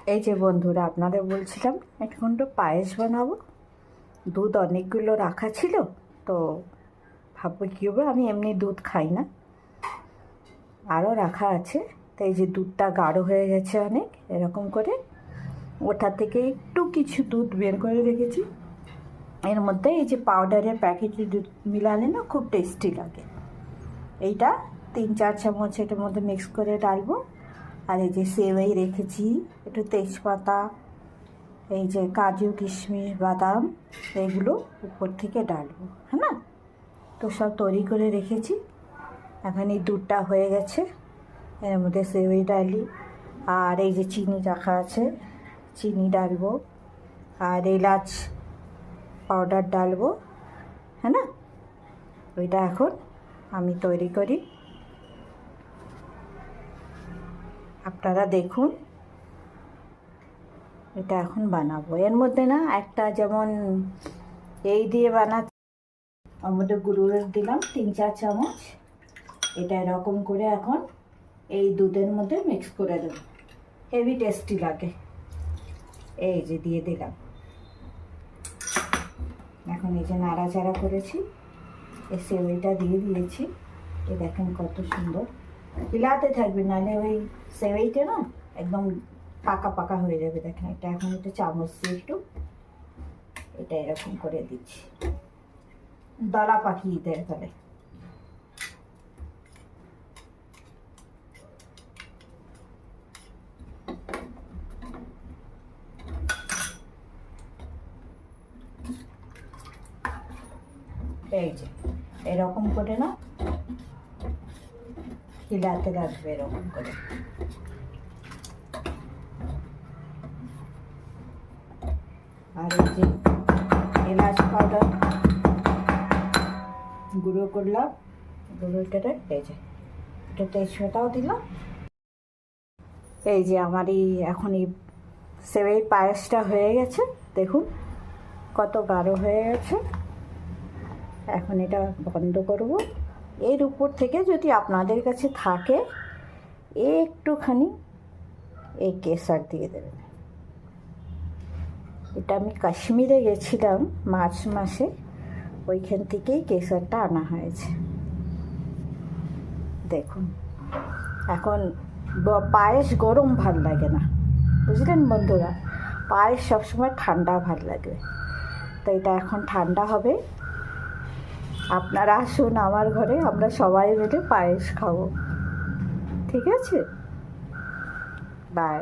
এই যে বন্ধুরা, আপনাদের বলছিলাম এখন তো পায়েস বানাবো। দুধ অনেকগুলো রাখা ছিল, তো ভাববো কী হবে, আমি এমনি দুধ খাই না, আরও রাখা আছে। তো এই যে দুধটা গাঢ় হয়ে গেছে অনেক, এরকম করে ওটা থেকে একটু কিছু দুধ বের করে রেখেছি। এর মধ্যে এই যে পাউডারের প্যাকেটের দুধ মিলালে না খুব টেস্টি লাগে। এইটা 3-4 চামচ এটার মধ্যে মিক্স করে ডালবো। আর এই যে সেওই রেখেছি, একটু তেজপাতা, এই যে কাজু কিশমিশ বাদাম, এইগুলো উপর থেকে ডালবো, হ্যাঁ না? তো সব তৈরি করে রেখেছি। এখন এই দুধটা হয়ে গেছে, এর মধ্যে সেওই ডালি, আর এই যে চিনি রাখা আছে, চিনি ডালবো, আর এলাচ পাউডার ডালবো, হ্যাঁ না? ওইটা এখন আমি তৈরি করি, আপনারা দেখুন। এটা এখন বানাবো। এর মধ্যে না একটা যেমন এই দিয়ে বানাচ্ছি, ওর মধ্যে গুঁড়ো দিলাম 3-4 চামচ। এটা এরকম করে এখন এই দুধের মধ্যে মিক্স করে দেবো, হেভি টেস্টি লাগে। এই যে দিয়ে দিলাম, এখন এই যে নাড়াচাড়া করেছি, এই সেওইটা দিয়ে দিয়েছি। এই দেখেন কত সুন্দর, হিলাতে থাকবে, নাহলে ওই সেওইটা না একদম পাকা পাকা হয়ে যাবে। দেখেন এটা এখন একটু চামচ দিয়ে একটু এটা এরকম করে দিচ্ছি, দলা পাকিয়ে দেয় তাহলে। এই যে এরকম করে না হিলাতে রাখবে, এরকম করে। আর এই যে এলাচ পাউডার গুঁড়ো করলাম, গুঁড়ো করে এই যে এটা তেজপাতাও দিলাম। এই যে আমার এই এখন এই সেওই পায়েসটা হয়ে গেছে, দেখুন কত গাঢ় হয়ে গেছে। এখন এটা বন্ধ করব। এর উপর থেকে যদি আপনাদের কাছে থাকে একটুখানি এই কেশর দিয়ে দেবেন। এটা আমি কাশ্মীরে গেছিলাম মার্চ মাসে, ওইখান থেকেই কেশরটা আনা হয়েছে। দেখুন এখন পায়েস গরম ভাল লাগে না, বুঝলেন বন্ধুরা? পায়েস সবসময় ঠান্ডা ভাল লাগে। তো এটা এখন ঠান্ডা হবে। আপনারা আসুন আমার ঘরে, আমরা সবাই মিলে পায়েস খাবো, ঠিক আছে? বাই।